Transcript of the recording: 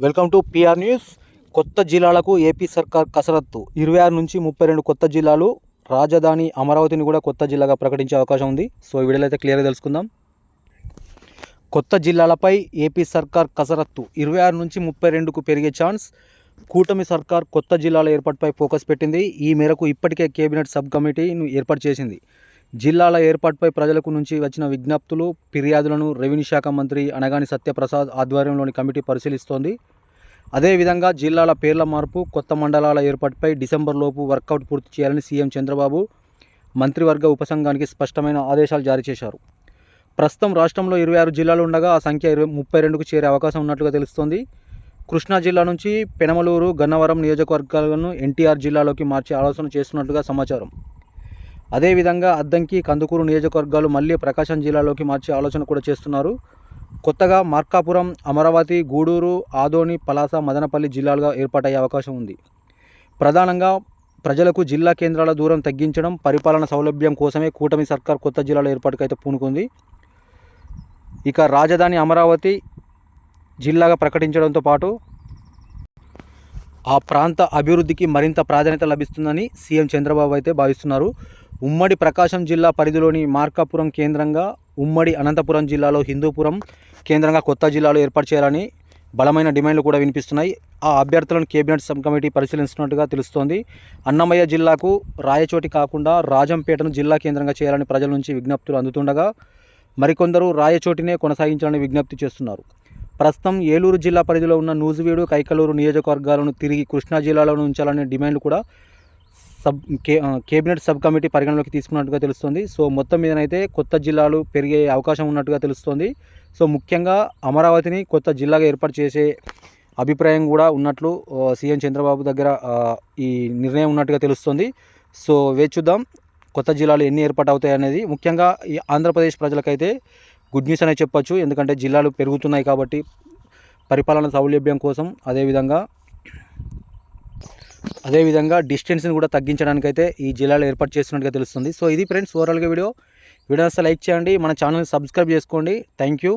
Welcome to PR news. కొత్త జిల్లాలకు AP సర్కార్ కసరత్తు. 26 నుంచి 32 కొత్త జిల్లాలు, రాజధాని అమరావతిని కూడా కొత్త జిల్లాగా ప్రకటించే అవకాశం ఉంది. సో ఈ వీడియోలో అయితే క్లియర్గా తెలుసుకుందాం. కొత్త జిల్లాలపై ఏపీ సర్కార్ కసరత్తు. 26 నుంచి 32కు పెరిగే ఛాన్స్. కూటమి సర్కార్ కొత్త జిల్లాల ఏర్పాటుపై ఫోకస్ పెట్టింది. ఈ మేరకు ఇప్పటికే కేబినెట్ సబ్ కమిటీను ఏర్పాటు చేసింది. జిల్లాల ఏర్పాటుపై ప్రజలకు నుంచి వచ్చిన విజ్ఞప్తులు, ఫిర్యాదులను రెవెన్యూ శాఖ మంత్రి అనగాని సత్యప్రసాద్ ఆధ్వర్యంలోని కమిటీ పరిశీలిస్తోంది. అదేవిధంగా జిల్లాల పేర్ల మార్పు, కొత్త మండలాల ఏర్పాటుపై డిసెంబర్లోపు వర్కౌట్ పూర్తి చేయాలని సీఎం చంద్రబాబు మంత్రివర్గ ఉపసంఘానికి స్పష్టమైన ఆదేశాలు జారీ చేశారు. ప్రస్తుతం రాష్ట్రంలో 26 జిల్లాలు ఉండగా ఆ సంఖ్య 32కు చేరే అవకాశం ఉన్నట్లుగా తెలుస్తోంది. కృష్ణా జిల్లా నుంచి పెనమలూరు, గన్నవరం నియోజకవర్గాలను ఎన్టీఆర్ జిల్లాలోకి మార్చే ఆలోచన చేస్తున్నట్లుగా సమాచారం. అదేవిధంగా అద్దంకి, కందుకూరు నియోజకవర్గాలు మళ్లీ ప్రకాశం జిల్లాలోకి మార్చే ఆలోచన కూడా చేస్తున్నారు. కొత్తగా మార్కాపురం, అమరావతి, గూడూరు, ఆదోని, పలాస, మదనపల్లి జిల్లాలుగా ఏర్పాటయ్యే అవకాశం ఉంది. ప్రధానంగా ప్రజలకు జిల్లా కేంద్రాల దూరం తగ్గించడం, పరిపాలన సౌలభ్యం కోసమే కూటమి సర్కార్ కొత్త జిల్లాల ఏర్పాటుకైతే పూనుకుంది. ఇక రాజధాని అమరావతి జిల్లాగా ప్రకటించడంతో పాటు ఆ ప్రాంత అభివృద్ధికి మరింత ప్రాధాన్యత లభిస్తుందని సీఎం చంద్రబాబు అయితే భావిస్తున్నారు. ఉమ్మడి ప్రకాశం జిల్లా పరిధిలోని మార్కాపురం కేంద్రంగా, ఉమ్మడి అనంతపురం జిల్లాలో హిందూపురం కేంద్రంగా కొత్త జిల్లాలు ఏర్పాటు చేయాలని బలమైన డిమాండ్లు కూడా వినిపిస్తున్నాయి. ఆ అభ్యర్థులను కేబినెట్ సబ్ కమిటీ పరిశీలిస్తున్నట్టుగా తెలుస్తోంది. అన్నమయ్య జిల్లాకు రాయచోటి కాకుండా రాజంపేటను జిల్లా కేంద్రంగా చేయాలని ప్రజల నుంచి విజ్ఞప్తులు అందుతుండగా, మరికొందరు రాయచోటినే కొనసాగించాలని విజ్ఞప్తి చేస్తున్నారు. ప్రస్తుతం ఏలూరు జిల్లా పరిధిలో ఉన్న నూజివీడు, కైకలూరు నియోజకవర్గాలను తిరిగి కృష్ణా జిల్లాలో ఉంచాలనే డిమాండ్లు కూడా కేబినెట్ సబ్ కమిటీ పరిగణలోకి తీసుకున్నట్టుగా తెలుస్తుంది. సో మొత్తం మీదనైతే కొత్త జిల్లాలు పెరిగే అవకాశం ఉన్నట్టుగా తెలుస్తుంది. సో ముఖ్యంగా అమరావతిని కొత్త జిల్లాగా ఏర్పాటు చేసే అభిప్రాయం కూడా ఉన్నట్లు సీఎం చంద్రబాబు దగ్గర ఈ నిర్ణయం ఉన్నట్టుగా తెలుస్తుంది. సో వేచి చూద్దాం కొత్త జిల్లాలు ఎన్ని ఏర్పాటు అవుతాయి అనేది. ముఖ్యంగా ఈ ఆంధ్రప్రదేశ్ ప్రజలకైతే గుడ్ న్యూస్ అనే చెప్పొచ్చు. ఎందుకంటే జిల్లాలు పెరుగుతున్నాయి కాబట్టి పరిపాలన సౌలభ్యం కోసం, అదేవిధంగా డిస్టెన్స్ని కూడా తగ్గించడానికైతే ఈ జిల్లాలు ఏర్పాటు చేస్తున్నట్టుగా తెలుస్తుంది. సో ఇది ఫ్రెండ్స్ ఓవరాల్గా వీడియో అసలు లైక్ చేయండి, మన ఛానల్ని సబ్స్క్రైబ్ చేసుకోండి. Thank you.